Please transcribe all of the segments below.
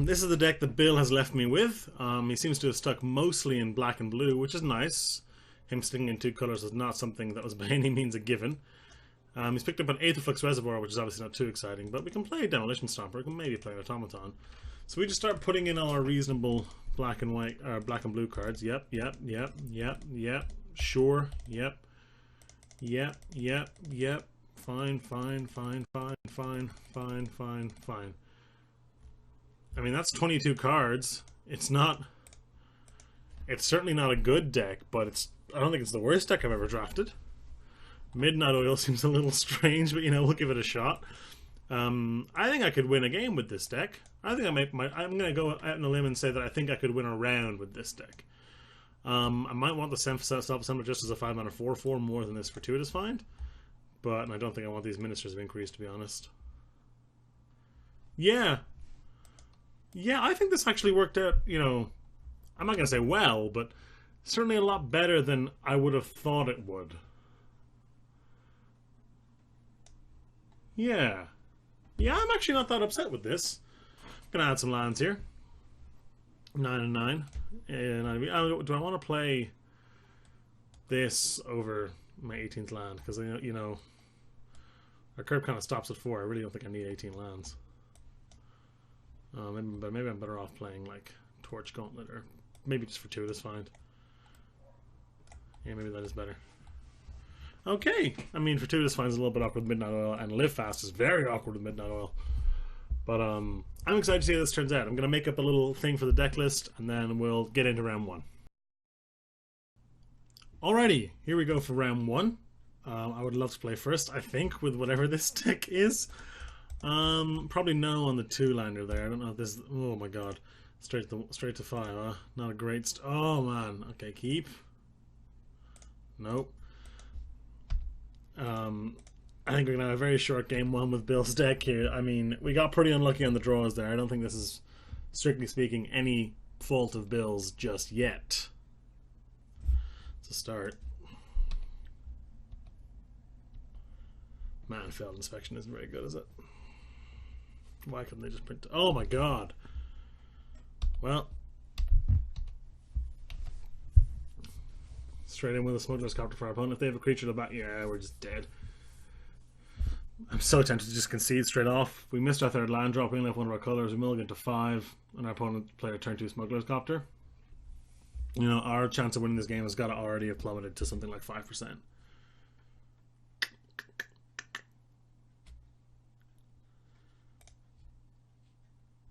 This is the deck that Bill has left me with. He seems to have stuck mostly in black and blue, which is nice. Him sticking in two colours is not something that was by any means a given. He's picked up an Aetherflux Reservoir, which is obviously not too exciting, but we can play Demolition Stomper. We can maybe play an Automaton. So we just start putting in all our reasonable black and white, or black and blue cards. Yep. Sure. Yep. Fine. I mean, that's 22 cards. It's certainly not a good deck, but I don't think it's the worst deck I've ever drafted. Midnight Oil seems a little strange, but we'll give it a shot. I think I could win a game with this deck. I think I'm going to go out on a limb and say that I think I could win a round with this deck. I might want the Self-Assembler just as a 5-mana 4/4 more than this Fortuitous Find, but I don't think I want these Ministers of Increase, to be honest. Yeah, I think this actually worked out, I'm not going to say well, but certainly a lot better than I would have thought it would. Yeah, I'm actually not that upset with this. I'm going to add some lands here. 9 and 9. And do I want to play this over my 18th land? Because, our curve kind of stops at 4. I really don't think I need 18 lands. But maybe I'm better off playing, like, Torch Gauntlet, or maybe just Fortuitous Find. Yeah, maybe that is better. Okay, I mean, Fortuitous Find is a little bit awkward with Midnight Oil, and Live Fast is very awkward with Midnight Oil. But I'm excited to see how this turns out. I'm going to make up a little thing for the deck list, and then we'll get into round 1. Alrighty, here we go for round 1. I would love to play first, I think, with whatever this deck is. Probably no on the 2-liner there. I don't know if this... Oh my god. Straight to 5, huh? Not a great... Oh man. Okay, keep. Nope. I think we're going to have a very short game 1 with Bill's deck here. I mean, we got pretty unlucky on the draws there. I don't think this is, strictly speaking, any fault of Bill's just yet. It's a start. Man, failed inspection isn't very good, is it? Why couldn't they just print... Oh my god! Well... Straight in with a Smuggler's Copter for our opponent. If they have a creature to back... Yeah, we're just dead. I'm so tempted to just concede straight off. We missed our 3rd land drop. We only have one of our colours. We mulligan to 5, and our opponent played a turn 2 Smuggler's Copter. Our chance of winning this game has got to already have plummeted to something like 5%.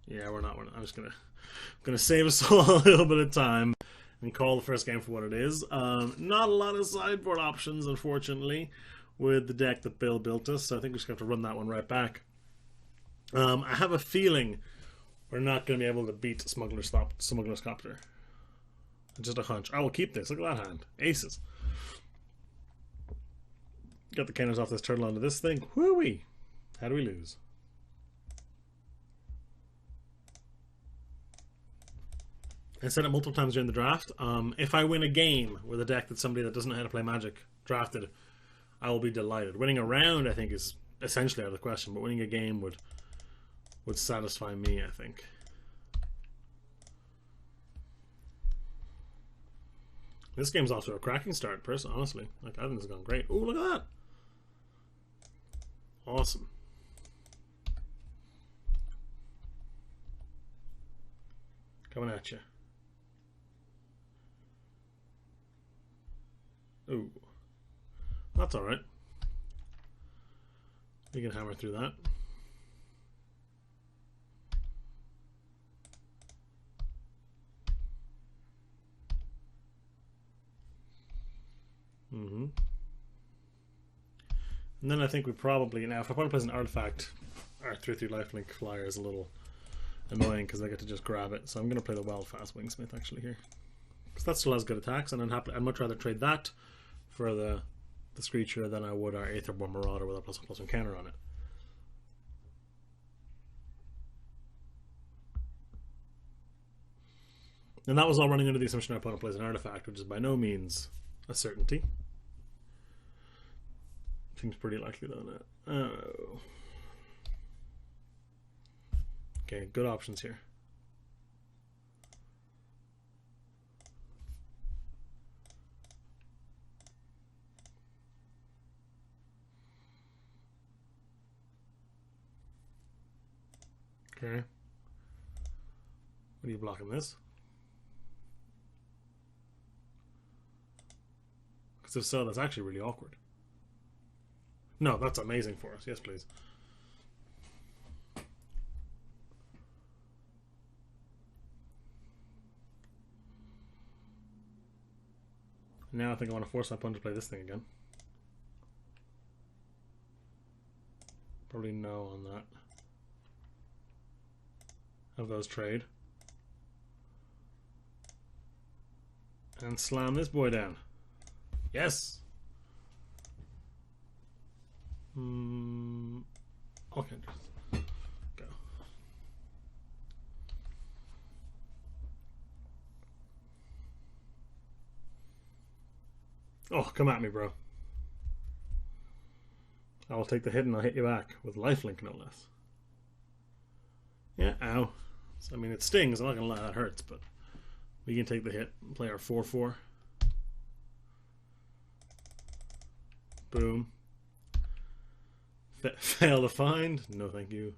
Yeah, we're not. I'm just gonna save us all a little bit of time and call the first game for what it is. Not a lot of sideboard options, unfortunately, with the deck that Bill built us, so I think we're just going to have to run that one right back. I have a feeling we're not going to be able to beat Smuggler's Copter. Just a hunch. I will keep this. Look at that hand. Aces. Got the counters off this turtle onto this thing. Whoo-wee! How do we lose? I said it multiple times during the draft. If I win a game with a deck that somebody that doesn't know how to play Magic drafted, I will be delighted. Winning a round, I think, is essentially out of the question, but winning a game would satisfy me, I think. This game's off to a cracking start, honestly. I think this has gone great. Oh, look at that! Awesome. Coming at you. Ooh. That's alright. We can hammer through that. And then I think we probably... Now, if I want to play an artifact, our 3/3 lifelink flyer is a little annoying because I get to just grab it. So I'm going to play the Wild Fast Wingsmith actually here. Because that still has good attacks, and I'd much rather trade that for the Screecher than I would our Aetherborn Marauder with a +1/+1 counter on it. And that was all running under the assumption our opponent plays an artifact, which is by no means a certainty. Seems pretty likely though. Oh. Okay, good options here. Okay. What are you blocking this? Because if so, that's actually really awkward. No, that's amazing for us. Yes, please. Now I think I want to force my opponent to play this thing again. Probably no on that. Have those trade. And slam this boy down. Yes! Okay, just go. Oh, come at me, bro. I will take the hit and I'll hit you back with lifelink, no less. Yeah, ow. So, I mean, it stings. I'm not going to lie, that hurts, but we can take the hit and play our 4-4. Boom. Fail to find. No, thank you.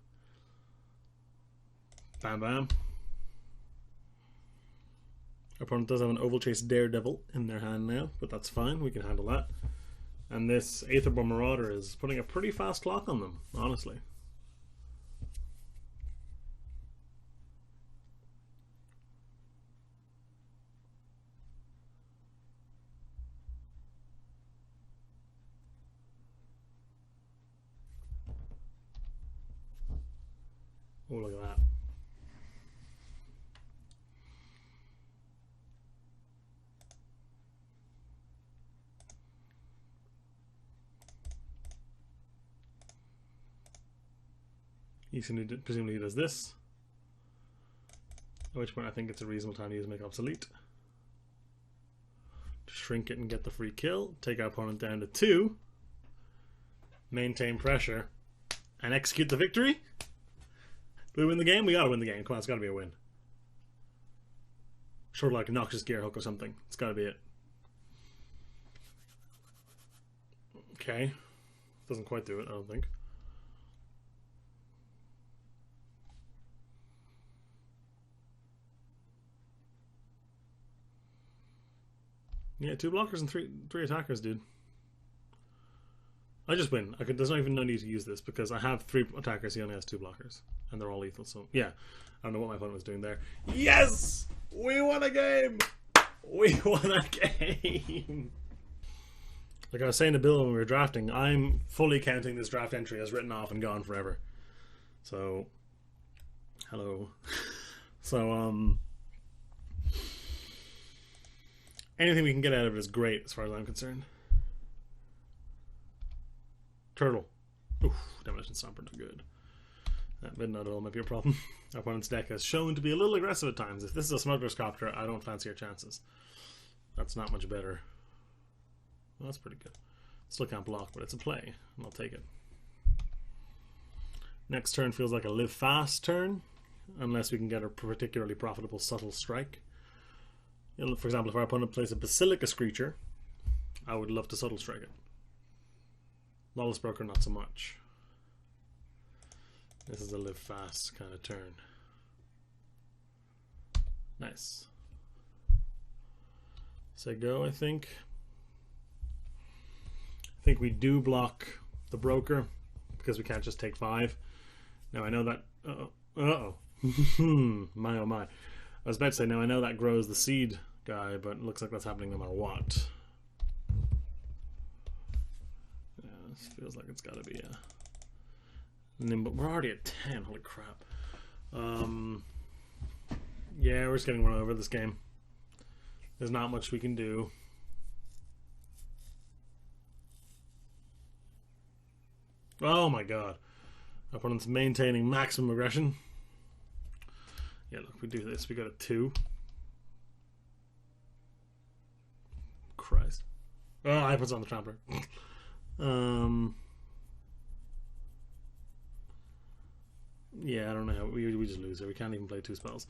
Bam, bam. Our opponent does have an Oval Chase Daredevil in their hand now, but that's fine. We can handle that. And this Aetherborn Marauder is putting a pretty fast clock on them, honestly. Oh, look at that. Oisin presumably does this. At which point I think it's a reasonable time to use Make Obsolete. To shrink it and get the free kill. Take our opponent down to 2. Maintain pressure. And execute the victory. Do we win the game? We gotta win the game. Come on, it's gotta be a win. Sort of like a Noxious Gear Hook or something. It's gotta be it. Okay. Doesn't quite do it, I don't think. Yeah, 2 blockers and three attackers, dude. I just win. There's not even no need to use this because I have 3 attackers. He only has 2 blockers, and they're all lethal. So yeah, I don't know what my opponent was doing there. Yes, we won a game. We won a game. Like I was saying to Bill when we were drafting, I'm fully counting this draft entry as written off and gone forever. So, hello. So anything we can get out of it is great as far as I'm concerned. Turtle. Oof, Demolition Stomper, no good. That Midnight Oil might be a problem. Our opponent's deck has shown to be a little aggressive at times. If this is a Smuggler's Copter, I don't fancy our chances. That's not much better. Well, that's pretty good. Still can't block, but it's a play, and I'll take it. Next turn feels like a live fast turn, unless we can get a particularly profitable subtle strike. You know, for example, if our opponent plays a Basilicus creature, I would love to subtle strike it. Lawless Broker, not so much. This is a live fast kind of turn. Nice. Say go, I think. I think we do block the Broker because we can't just take 5. Now I know that. Uh-oh. My oh my. I was about to say, now I know that grows the seed guy, but it looks like that's happening no matter what. Yeah, this feels like it's got to be a nimble. We're already at 10. Holy crap. Yeah, we're just getting run over this game. There's not much we can do. Oh my god. Our opponent's maintaining maximum aggression. Yeah, look, we do this. We got a 2. Christ. Oh, I put on the trampler. Yeah, I don't know how. We just lose here. We can't even play 2 spells.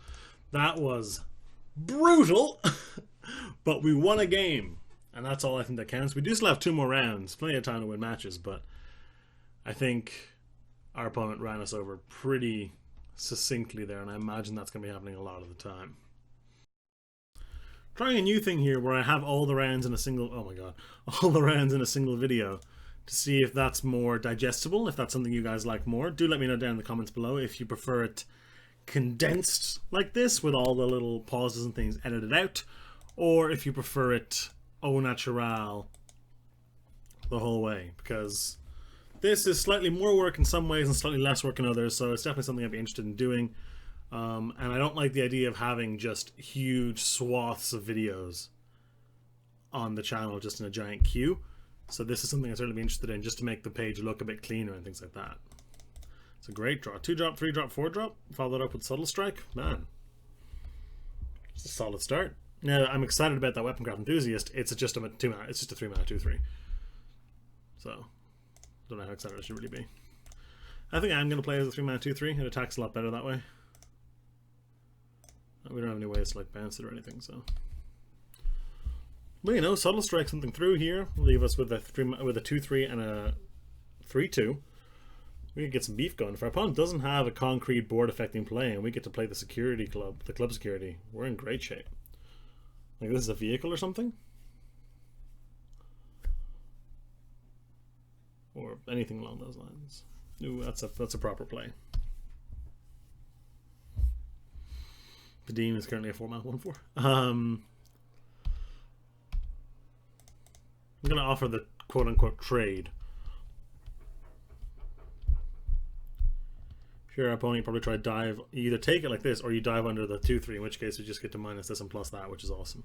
That was brutal, but we won a game, and that's all I think that counts. We do still have 2 more rounds. Plenty of time to win matches, but I think our opponent ran us over pretty succinctly there, and I imagine that's going to be happening a lot of the time. Trying a new thing here where I have all the rounds in a single, oh my god, all the rounds in a single video to see if that's more digestible, if that's something you guys like more. Do let me know down in the comments below if you prefer it condensed like this with all the little pauses and things edited out, or if you prefer it au natural the whole way, because this is slightly more work in some ways and slightly less work in others, so it's definitely something I'd be interested in doing. And I don't like the idea of having just huge swaths of videos on the channel just in a giant queue. So this is something I'd certainly be interested in, just to make the page look a bit cleaner and things like that. It's a great draw. 2-drop, 3-drop, 4-drop. Follow that up with Subtle Strike. Man, it's a solid start. Now, I'm excited about that Weapon Craft Enthusiast. It's just a 2-mana. It's just a 3-mana 2/3. So, don't know how excited I should really be. I think I'm going to play as a 3-mana 2/3. It attacks a lot better that way. We don't have any ways to like bounce it or anything, so. But you know, Subtle Strike something through here. Leave us with a 2/3 and a 3/2. We could get some beef going. If our opponent doesn't have a concrete board affecting play and we get to play the security club, the club security, we're in great shape. Like this is a vehicle or something? Or anything along those lines. Ooh, that's a proper play. The Dean is currently a 4-mana 1/4. I'm gonna offer the quote-unquote trade. If you're our opponent, you probably try to dive. You either take it like this or you dive under the 2/3, in which case we just get to minus this and plus that, which is awesome.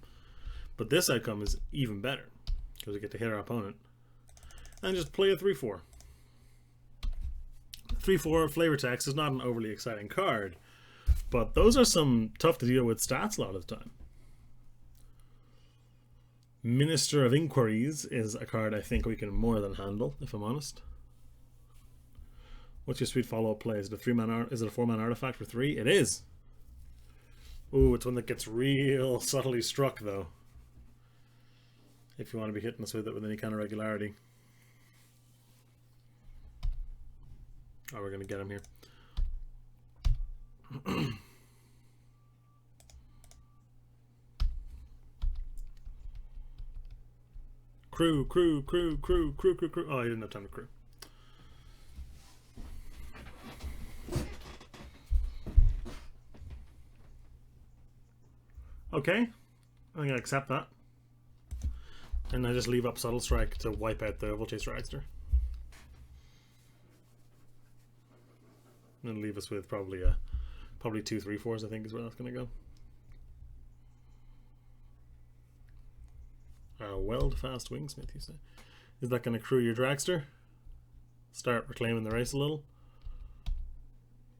But this outcome is even better because we get to hit our opponent and just play a 3/4. 3/4 flavor text is not an overly exciting card, but those are some tough to deal with stats a lot of the time. Minister of Inquiries is a card I think we can more than handle, if I'm honest. What's your sweet follow-up play? Is it a 3-mana? Is it a 4-mana artifact for 3? It is. Ooh, it's one that gets real subtly struck though. If you want to be hitting us with it with any kind of regularity. Oh, we're gonna get him here. Crew. Oh, I didn't have time to crew. Okay, I'm gonna accept that. And I just leave up Subtle Strike to wipe out the Volchase Dragster. And leave us with probably 2 3/4s, I think is where that's gonna go. Weld Fast Wingsmith, you say? Is that gonna crew your Dragster? Start reclaiming the race a little?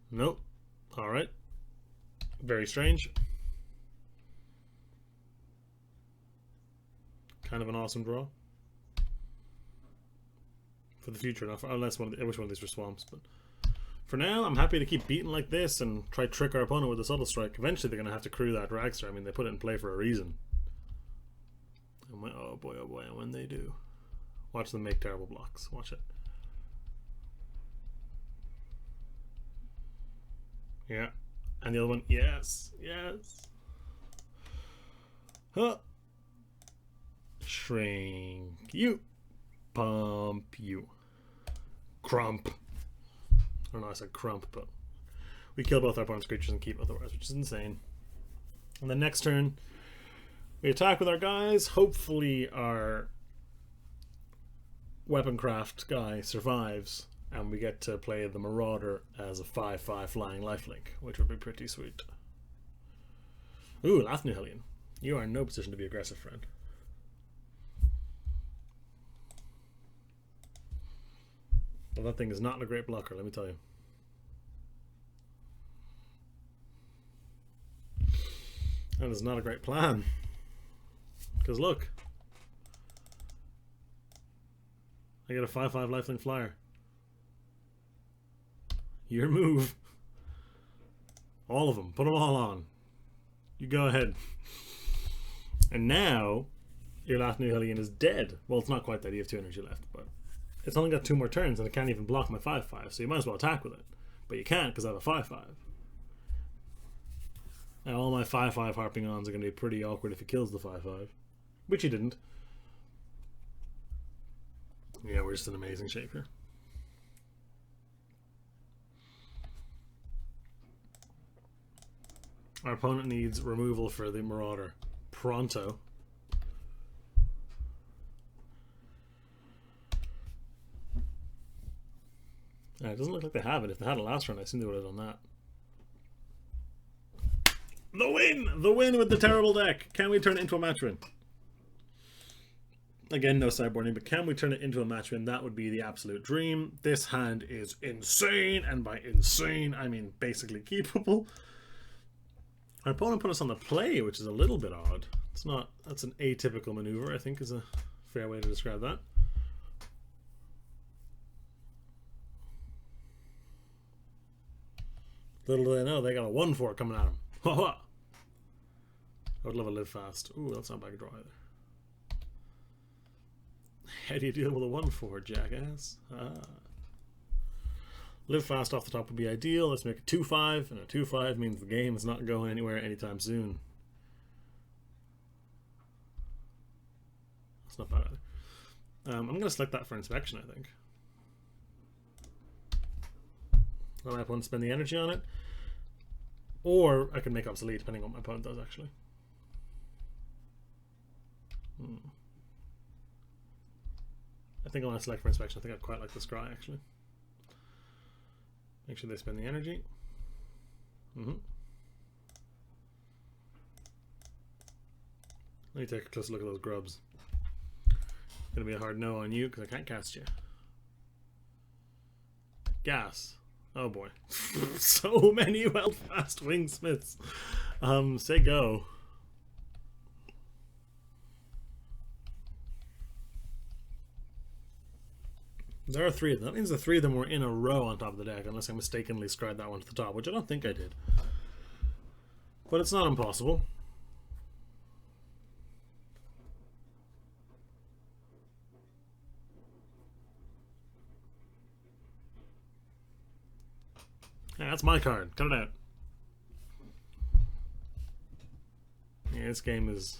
Nope. Alright. Very strange. Kind of an awesome draw. For the future, not for, unless I wish one of these were swamps, but for now, I'm happy to keep beating like this and try to trick our opponent with a Subtle Strike. Eventually, they're going to have to crew that Dragster. I mean, they put it in play for a reason. And when, oh boy, and when they do. Watch them make terrible blocks. Watch it. Yeah. And the other one, yes. Huh. Shrink you. Pump you. Crump. I don't know, I said crump, but we kill both our opponent's creatures and keep otherwise, which is insane. And then next turn, we attack with our guys. Hopefully our Weaponcraft guy survives, and we get to play the Marauder as a 5/5 flying lifelink, which would be pretty sweet. Ooh, Lathnihillion. You are in no position to be aggressive, friend. Well, that thing is not a great blocker, let me tell you. That is not a great plan. Because look. I get a 5/5 lifelink flyer. Your move. All of them. Put them all on. You go ahead. And now, your Lathnihillion is dead. Well, it's not quite that. You have 2 energy left, but it's only got 2 more turns and it can't even block my 5/5, so you might as well attack with it. But you can't because I have a 5/5. And all my 5/5 harping ons are going to be pretty awkward if he kills the 5/5. Which he didn't. Yeah, we're just in amazing shape here. Our opponent needs removal for the Marauder. Pronto. It doesn't look like they have it. If they had it last round, I assume they would have done that. The win! The win with the terrible deck! Can we turn it into a match win? Again, no sideboarding, but can we turn it into a match win? That would be the absolute dream. This hand is insane, and by insane, I mean basically keepable. Our opponent put us on the play, which is a little bit odd. It's not. That's an atypical maneuver, I think, is a fair way to describe that. Little do they know, they got a 1/4 coming at them. I would love a live fast. Ooh, that's not a bad draw either. How do you deal with a 1/4, jackass? Live fast off the top would be ideal. Let's make a 2/5, and a 2/5 means the game is not going anywhere anytime soon. That's not bad either. I'm going to select that for inspection, I think. Let my opponent spend the energy on it. Or I can make obsolete, depending on what my opponent does, actually. I think I want to select for inspection. I think I'd quite like the scry, actually. Make sure they spend the energy. Let me take a closer look at those grubs. It's going to be a hard no on you, because I can't cast you. Gas. Oh boy. So many well-fast wingsmiths. Say go. There are 3 of them. That means the 3 of them were in a row on top of the deck, unless I mistakenly scried that one to the top, which I don't think I did. But it's not impossible. Yeah, that's my card. Cut it out. Yeah, this game is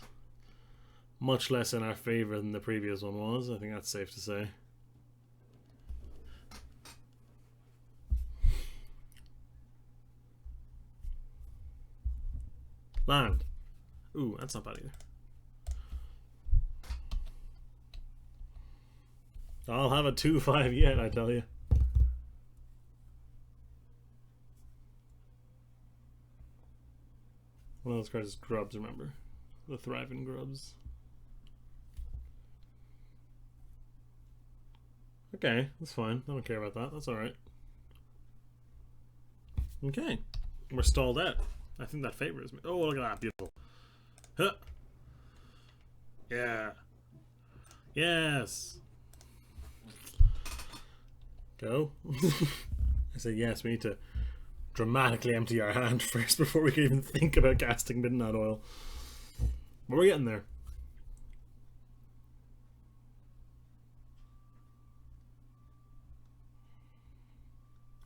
much less in our favor than the previous one was. I think that's safe to say. Land. Ooh, that's not bad either. I'll have a 2/5 yet, I tell you. One of those cards is grubs, remember? The thriving grubs. Okay, that's fine. I don't care about that. That's alright. Okay. We're stalled out. I think that favors me. Oh, look at that. Beautiful. Huh. Yeah. Yes. Go. I say yes, we need to dramatically empty our hand first before we can even think about casting Midnight Oil. But we're getting there.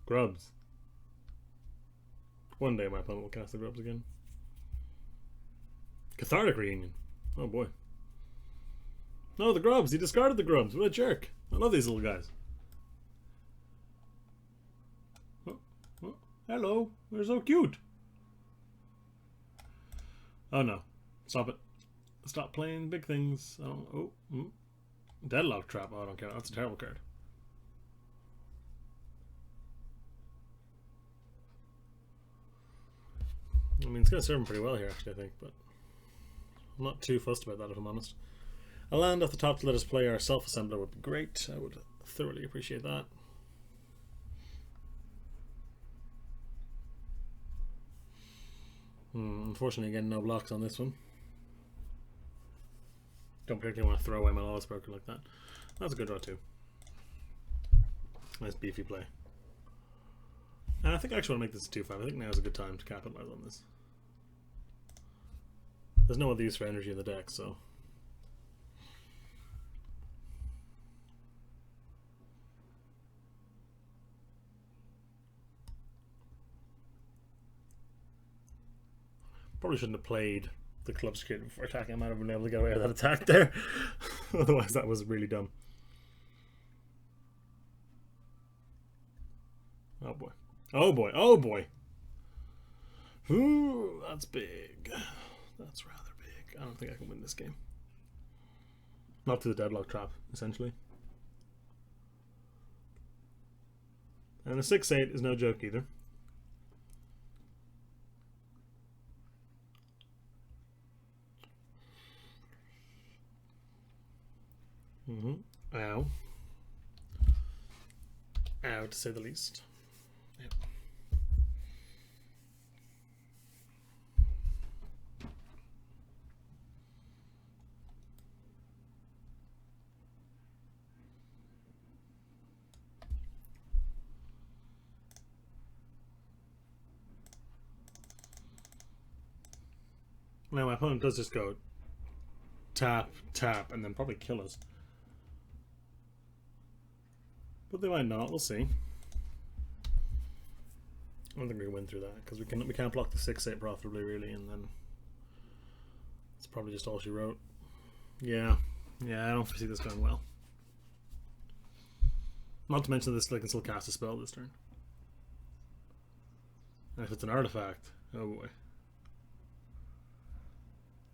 Grubs. One day my opponent will cast the grubs again. Cathartic Reunion. Oh boy. No, the grubs. He discarded the grubs. What a jerk. I love these little guys. Oh, hello. They're so cute. Oh no. Stop it. Stop playing big things. I don't. Oh. Deadlock Trap. Oh, I don't care. That's a terrible card. I mean, it's going to serve him pretty well here, actually, I think, but I'm not too fussed about that, if I'm honest. A land off the top to let us play our self-assembler would be great. I would thoroughly appreciate that. Unfortunately, again, no blocks on this one. Don't particularly want to throw away my Lawless Broker like that. That's a good draw, too. Nice beefy play. And I think I actually want to make this a 2/5. I think now is a good time to capitalize on this. There's no other use for energy in the deck, so. Probably shouldn't have played the club security before attacking. I might have been able to get away with that attack there. Otherwise, that was really dumb. Oh boy. Oh boy. Oh boy. Ooh, that's big. That's rather big. I don't think I can win this game. Not to the deadlock trap, essentially. And a 6-8 is no joke either. Ow. Ow, to say the least. Yep. Now my opponent does just go tap, tap, and then probably kill us. But they might not. We'll see. I don't think we can win through that because we can't block the 6-8 profitably, really, and then it's probably just all she wrote. Yeah, I don't foresee this going well. Not to mention this, I can still cast a spell this turn. And if it's an artifact, oh boy.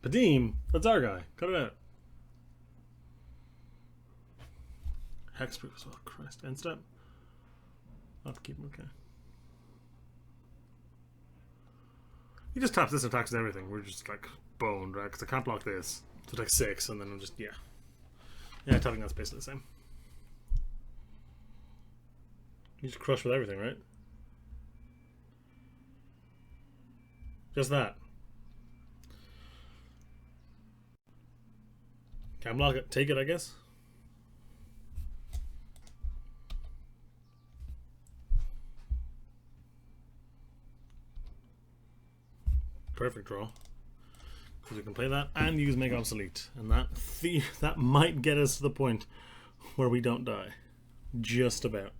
Padim, that's our guy. Cut it out. Hexproof as well. Christ. End step. I'll have to keep him okay. He just taps this and attacks everything. We're just like boned, right? Because I can't block this. So it's like 6, and then I'm just, yeah. Yeah, tapping that's basically the same. You just crush with everything, right? Just that. Can't block it. Take it, I guess. Perfect draw. Because we can play that and use Make Obsolete. And that might get us to the point where we don't die. Just about.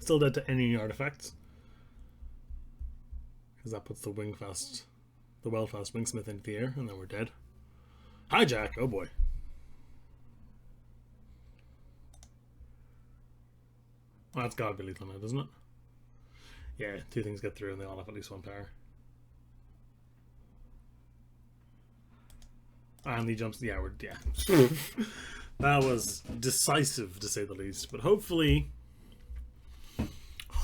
Still dead to any artifacts. Because that puts the Wingfast, the Weldfast Wingsmith into the air, and then we're dead. Hijack! Oh boy. Well, that's gotta be lethal now, doesn't it? Yeah, 2 things get through and they all have at least 1 power. And he jumps. Yeah, that was decisive to say the least. But hopefully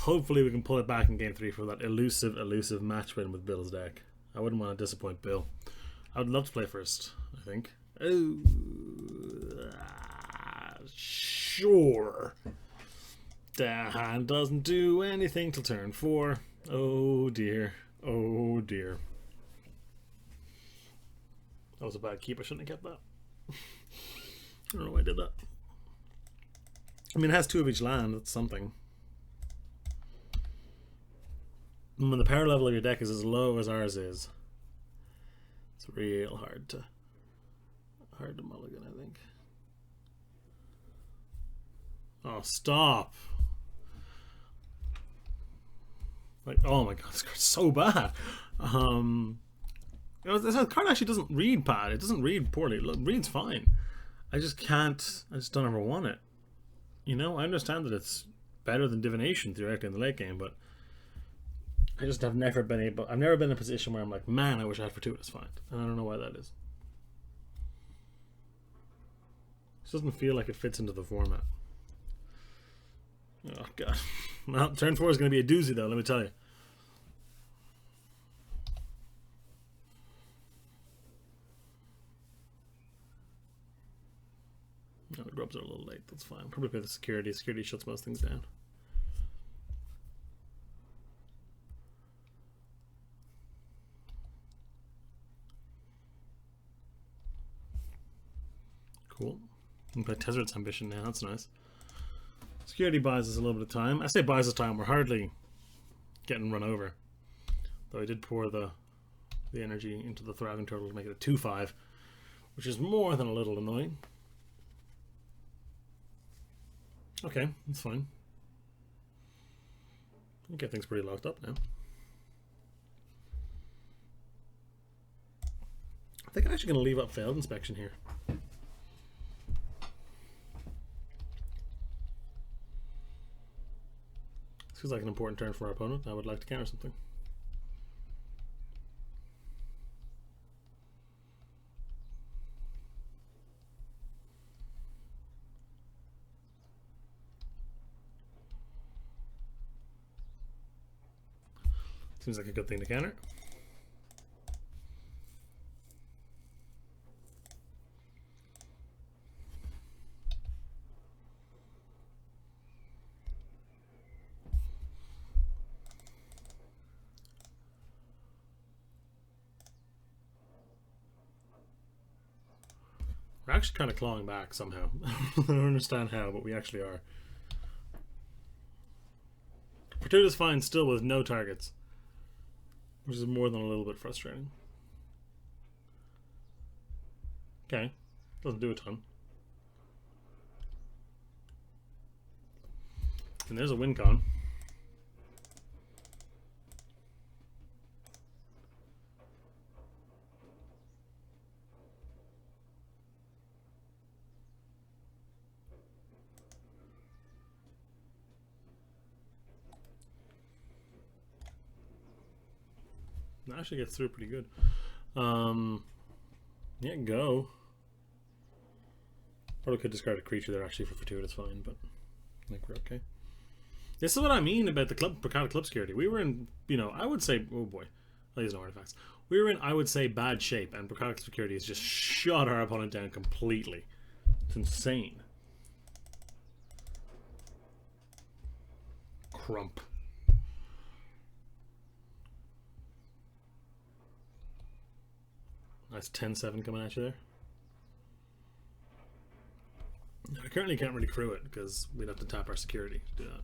we can pull it back in game 3 for that elusive match win with Bill's deck. I wouldn't want to disappoint Bill. I would love to play first, I think. Oh, sure. The hand doesn't do anything till turn 4. Oh dear. Oh dear. That was a bad keep. I shouldn't have kept that. I don't know why I did that. I mean, it has 2 of each land. That's something. And when the power level of your deck is as low as ours is, it's real hard to mulligan, I think. Oh, stop. Like, oh my god, this card's so bad. You know, this card actually doesn't read bad. It doesn't read poorly. It reads fine. I just don't ever want it. You know, I understand that it's better than Divination theoretically in the late game, but I just have never been able. I've never been in a position where I'm like, man, I wish I had Fortuitous Find, and I don't know why that is. It doesn't feel like it fits into the format. Oh god. Well, turn 4 is going to be a doozy though, let me tell you. No, the grubs are a little late, that's fine. Probably play the security. Security shuts most things down. Cool. We can play Tezzeret's Ambition now, that's nice. Security buys us a little bit of time. I say buys us time, we're hardly getting run over. Though I did pour the energy into the Thriving Turtle to make it a 2-5, which is more than a little annoying. Okay, that's fine. Okay, things pretty locked up now. I think I'm actually going to leave up failed inspection here. This feels like an important turn for our opponent. I would like to counter something. Seems like a good thing to counter. We're actually kind of clawing back somehow. I don't understand how, but we actually are. Fortuna's fine still with no targets, which is more than a little bit frustrating. Okay, doesn't do a ton. And there's a win con. That actually gets through pretty good. Yeah, go. Probably could discard a creature there actually for fortuitous fine, but I think we're okay. This is what I mean about the Picard club security. We were in, you know, I would say, oh boy, there's no artifacts. We were in, I would say, bad shape, and Picard security has just shot our opponent down completely. It's insane. Crump. Nice 10-7 coming at you there. I currently can't really crew it because we'd have to tap our security to do that.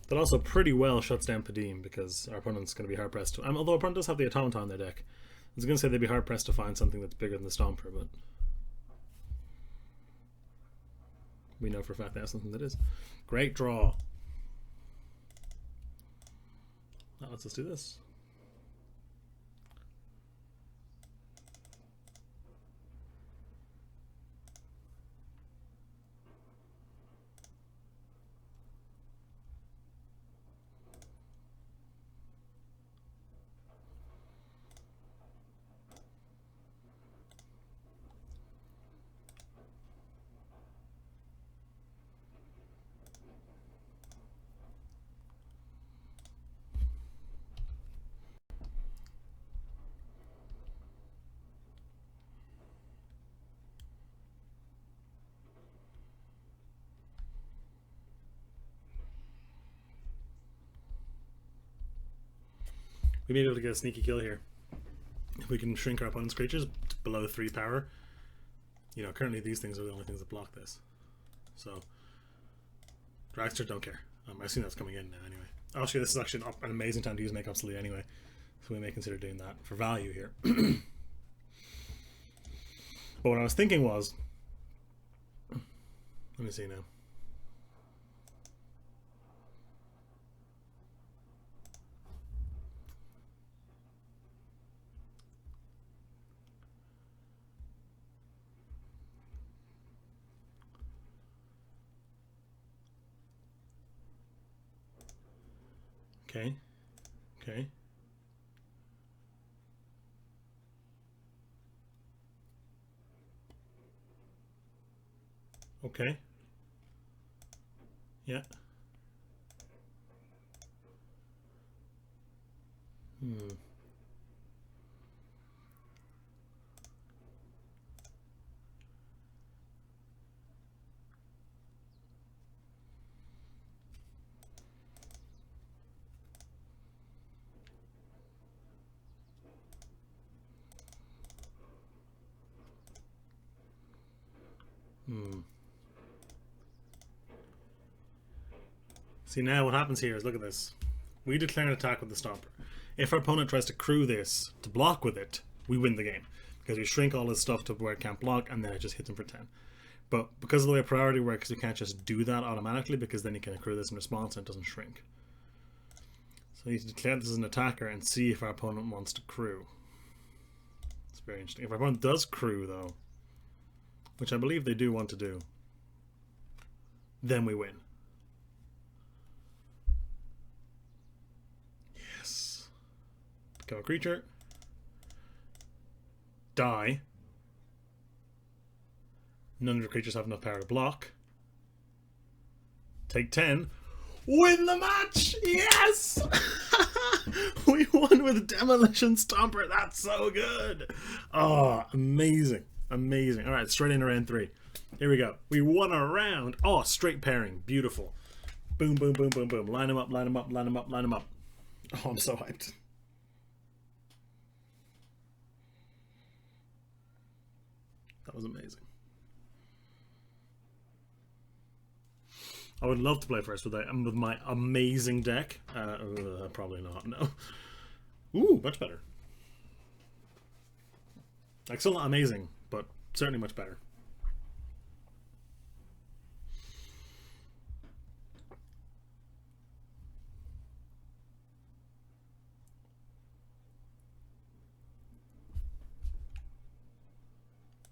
That also pretty well shuts down Padim because our opponent's going to be hard pressed to. Although our opponent does have the Automaton on their deck, I was going to say they'd be hard pressed to find something that's bigger than the Stomper, but we know for a fact they have something that is. Great draw. Now let's just do this. We may be able to get a sneaky kill here. If we can shrink our opponent's creatures to below 3 power. You know, currently these things are the only things that block this. So, Dragster don't care. I assume that's coming in now anyway. Actually, this is actually an amazing time to use Make Obsolete anyway. So we may consider doing that for value here. But what I was thinking was... Let me see now. Okay. Okay. Okay. Yeah. See, now what happens here is, look at this. We declare an attack with the Stomper. If our opponent tries to crew this to block with it, we win the game. because we shrink all this stuff to where it can't block, and then it just hits him for 10. But because of the way priority works, you can't just do that automatically, because then you can accrue this in response and it doesn't shrink. So you need to declare this as an attacker and see if our opponent wants to crew. It's very interesting. If our opponent does crew, though, which I believe they do want to do, then we win. Yes. Become a creature. Die. None of the creatures have enough power to block. Take 10. Win the match! Yes! We won with Demolition Stomper. That's so good. Oh, amazing. Amazing. All right, straight into round 3. Here we go. We won a round. Oh, straight pairing. Beautiful. Boom, boom, boom, boom, boom. Line them up, line them up, line them up, line them up. Oh, I'm so hyped. That was amazing. I would love to play first with my amazing deck. Probably not, no. Ooh, much better. Like, still not amazing, but certainly much better.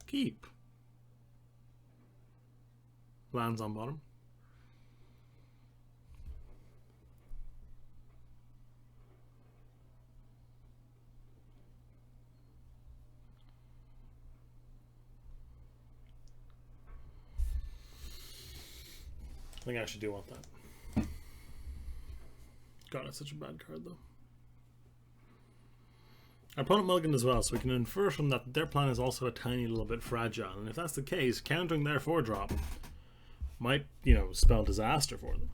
Keep. Lands on bottom. I think I actually do want that. God, it's such a bad card, though. Our opponent mulliganed as well, so we can infer from that their plan is also a tiny little bit fragile. And if that's the case, countering their 4-drop might, you know, spell disaster for them.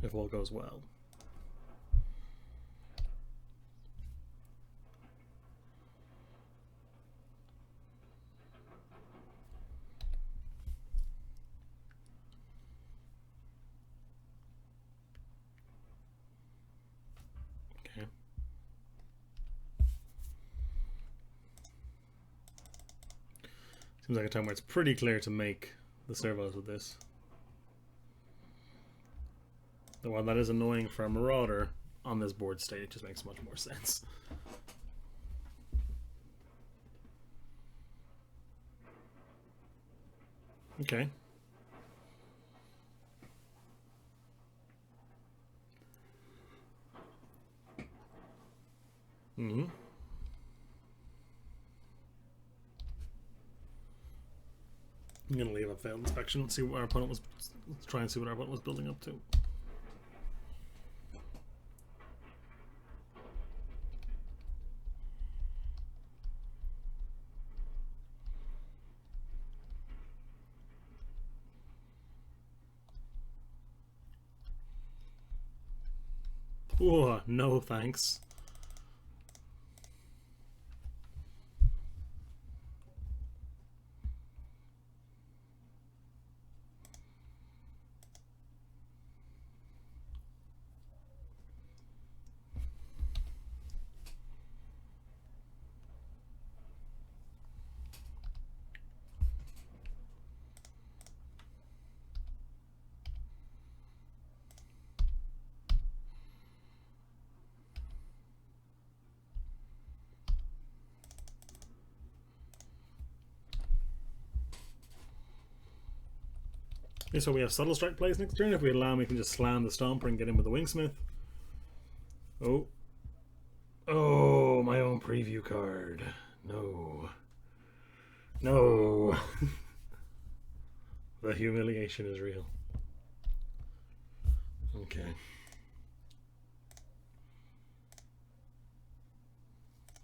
If all goes well. Okay. Seems like a time where it's pretty clear to make the servos with this. The one that is annoying for a Marauder on this board state, it just makes much more sense. Okay. Mm-hmm. I'm gonna leave a failed inspection and see what our opponent was. Let's try and see what our opponent was building up to. Oh, no thanks. Okay, so we have Subtle Strike plays next turn. If we allow him, we can just slam the Stomper and get in with the Wingsmith. Oh. Oh, my own preview card. No. No. The humiliation is real. Okay.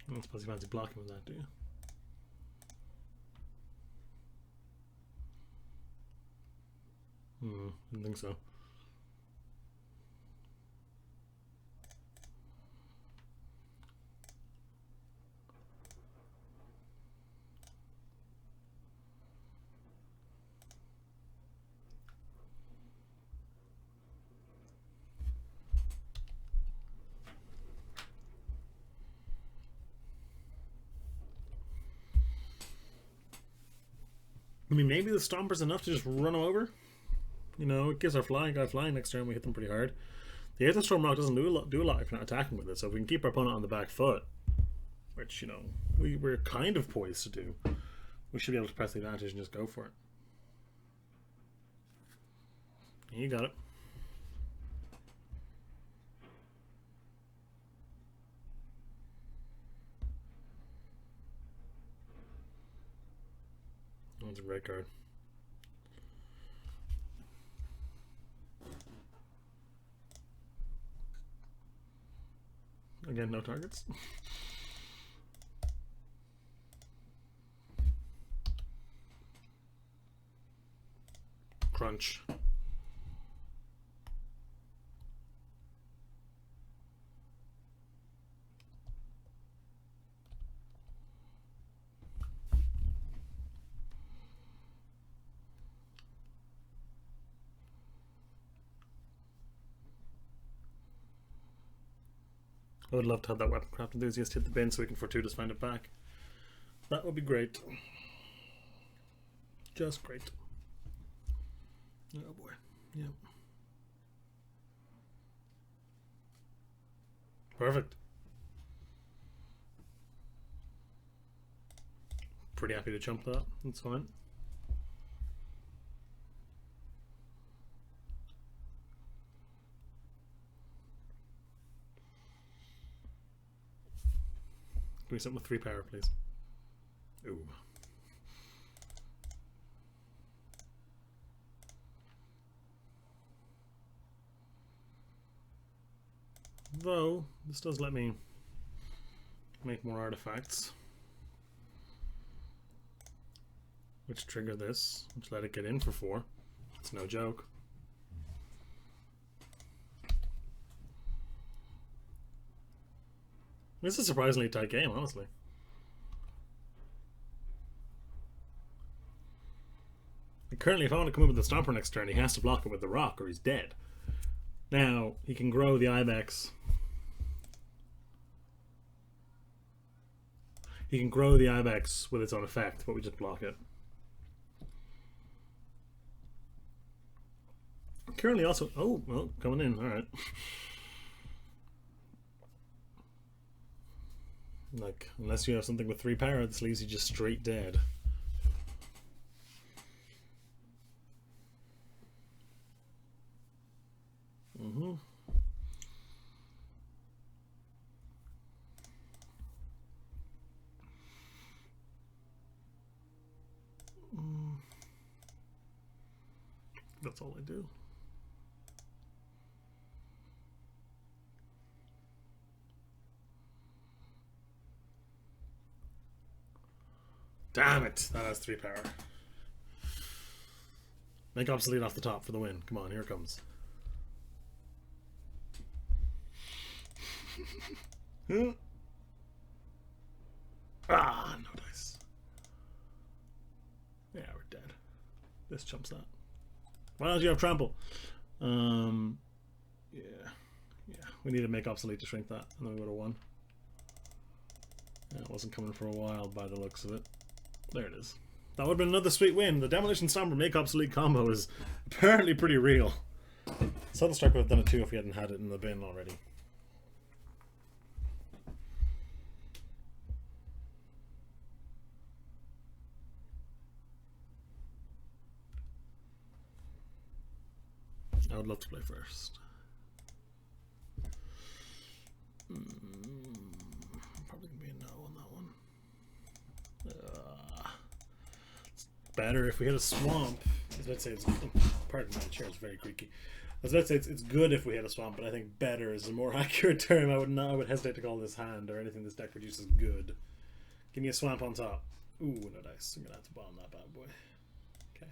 I don't suppose you fancy blocking with that, do you? I don't think so. I mean, maybe the Stomper's enough to just run them over. You know, it gives our guy flying next turn. We hit them pretty hard. The Aether Storm Rock doesn't do a lot if you're not attacking with it. So if we can keep our opponent on the back foot, which, you know, we're kind of poised to do, we should be able to press the advantage and just go for it. You got it. That's a great card. Again, no targets. Crunch. I would love to have that Weaponcraft Enthusiast hit the bin so we can Fortuitous find it back. That would be great. Just great. Oh boy. Yep. Perfect. Pretty happy to chump that. That's fine. Give me something with 3 power, please. Ooh. Though, this does let me make more artifacts. Which trigger this, which let it get in for 4. It's no joke. This is a surprisingly tight game, honestly. And currently, if I want to come in with the Stomper next turn, he has to block it with the rock or he's dead. Now, he can grow the Ibex. He can grow the Ibex with its own effect, but we just block it. Currently also... Oh, well, coming in, alright. Like, unless you have something with 3 power, this leaves you just straight dead. That's all I do. Damn it! That has 3 power. Make obsolete off the top for the win. Come on, here it comes. Ah, no dice. Yeah, we're dead. This chumps that. Why don't you have trample? Yeah. We need to make obsolete to shrink that, and then we would have won. Yeah, it wasn't coming for a while by the looks of it. There it is. That would have been another sweet win. The Demolition Stomper make obsolete combo is apparently pretty real. Southern Strike would have done it too if we hadn't had it in the bin already. I would love to play first. Probably gonna be a no on that one. It's better if we hit a swamp. Let's say it's. Pardon my chair is very creaky. Let's say it's good if we hit a swamp, but I think better is a more accurate term. I would hesitate to call this hand or anything this deck produces good. Give me a swamp on top. Ooh, no dice. I'm gonna have to bomb that bad boy. Okay.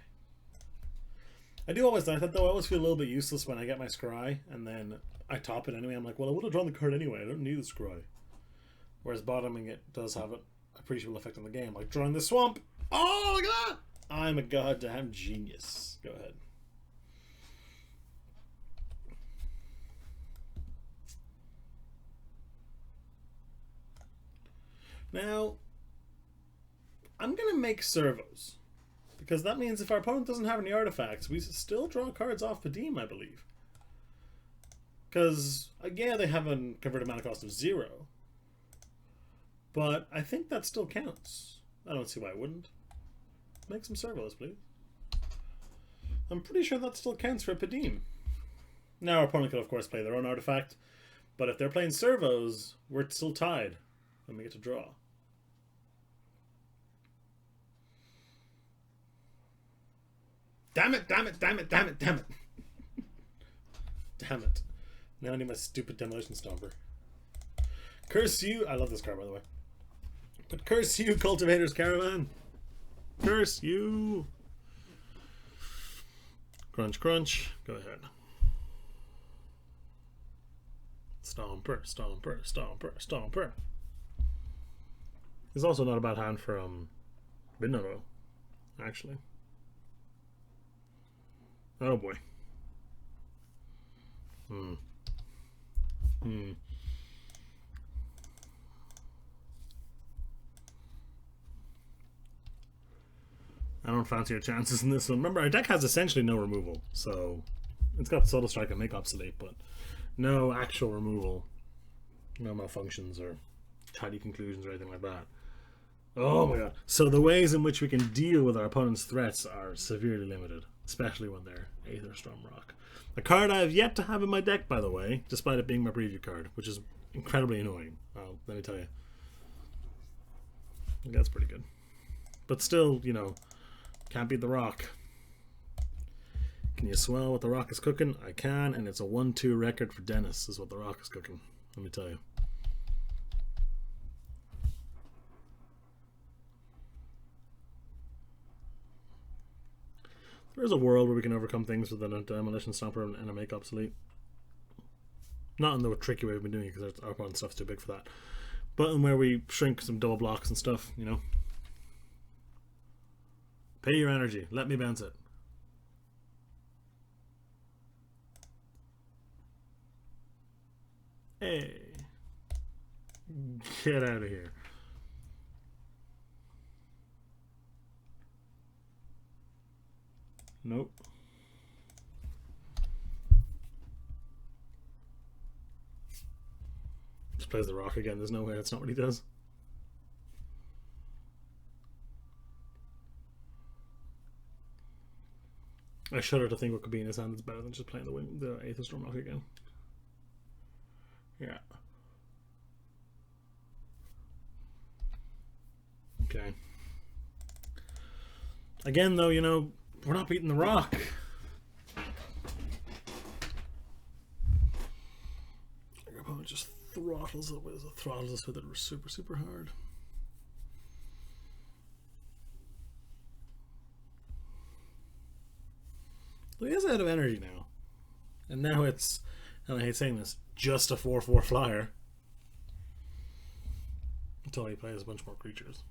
I do always, I always feel a little bit useless when I get my scry and then I top it anyway. I'm like, well, I would have drawn the card anyway. I don't need the scry. Whereas bottoming it does have an appreciable effect on the game. Like drawing the swamp. Oh my god! I'm a goddamn genius. Go ahead. Now, I'm going to make servos. Because that means if our opponent doesn't have any artifacts, we still draw cards off Padim, I believe. Because, yeah, they have a converted mana cost of 0. But I think that still counts. I don't see why it wouldn't. Make some servos, please. I'm pretty sure that still counts for Padim. Now, our opponent could, of course, play their own artifact. But if they're playing servos, we're still tied. And we get to draw. Damn it, damn it, damn it, damn it, damn it. Damn it. Now I need my stupid Demolition Stomper. Curse you. I love this card, by the way. But curse you, Cultivator's Caravan. Curse you. Crunch, crunch. Go ahead. Stomper, stomper, stomper, stomper. It's also not a bad hand for Midnight Oil, actually. Oh boy. I don't fancy our chances in this one. Remember, our deck has essentially no removal, so it's got Subtle Strike and Make Obsolete, but no actual removal. No malfunctions or tidy conclusions or anything like that. Oh my god. So the ways in which we can deal with our opponent's threats are severely limited, especially when they're Aether Storm Rock. A card I have yet to have in my deck, by the way, despite it being my preview card, which is incredibly annoying. Let me tell you. That's pretty good. But still, you know, can't beat the Rock. Can you swell what the Rock is cooking? I can, and it's a 1-2 record for Denis, is what the Rock is cooking. Let me tell you. There's a world where we can overcome things with a Demolition Stomper and a Make Obsolete. Not in the tricky way we've been doing it, because our opponent's stuff's too big for that. But in where we shrink some double blocks and stuff, you know. Pay your energy. Let me bounce it. Hey. Get out of here. Nope. Just plays the Rock again. There's no way that's not what he does. I shudder to think what could be in his hand that's better than just playing the Aether Storm Rock again. Yeah. Okay. Again, though, you know, we're not beating the Rock. Your opponent just throttles us with it super, super hard. Well, he is out of energy now. And now it's, and I hate saying this, just a 4/4 flyer. Until he plays a bunch more creatures.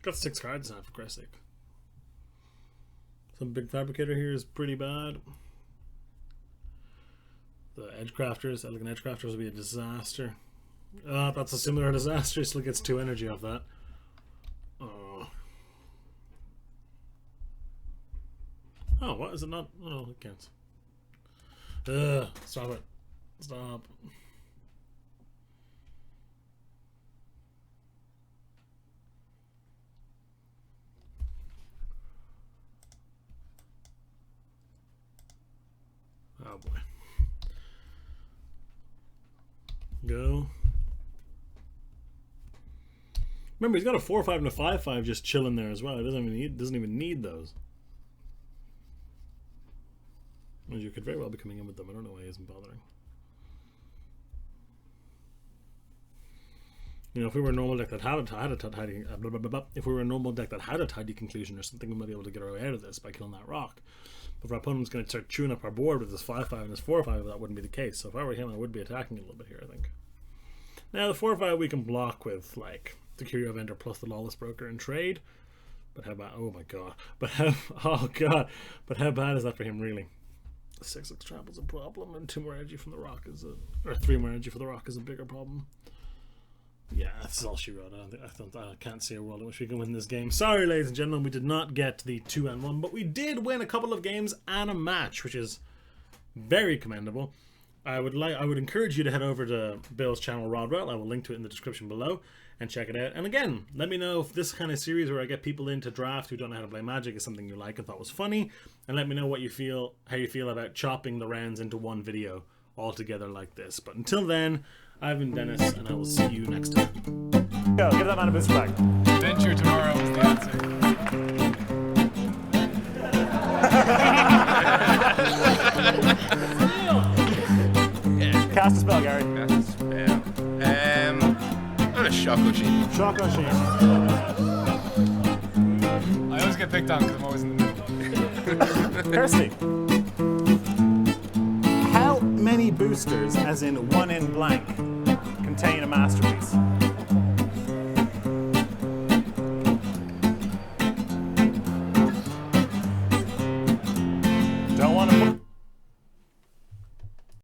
Got 6 cards now, for Christ's sake. Some big Fabricator here is pretty bad. The Edgecrafters, Elegant Edgecrafters will be a disaster. That's a similar disaster, still gets 2 energy off that. Oh, what is it not? Oh no, it counts. Stop it. Stop. Oh boy. Go. Remember, he's got a 4/5 and a 5/5 just chilling there as well. He doesn't even need those. You could very well be coming in with them. I don't know why he isn't bothering. You know, if we were a normal deck that had a tidy, if we were a normal deck that had a tidy conclusion or something, we might be able to get our way out of this by killing that Rock. But if our opponent's going to start chewing up our board with this 5/5 and this 4/5, that wouldn't be the case. So if I were him, I would be attacking a little bit here, I think. Now the 4/5 we can block with like the Curio Vendor plus the Lawless Broker and trade. But how bad? Oh my god! But how bad is that for him really? 6/6 trample's a problem, and 2 more energy from the Rock is or 3 more energy for the Rock is a bigger problem. Yeah, that's all she wrote. I can't see a world in which we can win this game. Sorry, ladies and gentlemen, we did not get the 2-1, but we did win a couple of games and a match, which is very commendable. I would encourage you to head over to Bill's channel, Rodwell. I will link to it in the description below and check it out. And again, let me know if this kind of series where I get people into draft who don't know how to play Magic is something you like and thought was funny. And let me know how you feel about chopping the rounds into one video all together like this. But until then, I've been Dennis, and I will see you next time. Go, give that man a boost back. Venture tomorrow is the answer. Cast a spell, Gary. Cast a spell. I'm a Shock Oisin. Shock Oisin. I always get picked on because I'm always in the middle. Kirsty. How many boosters, as in one in blank, contain a masterpiece?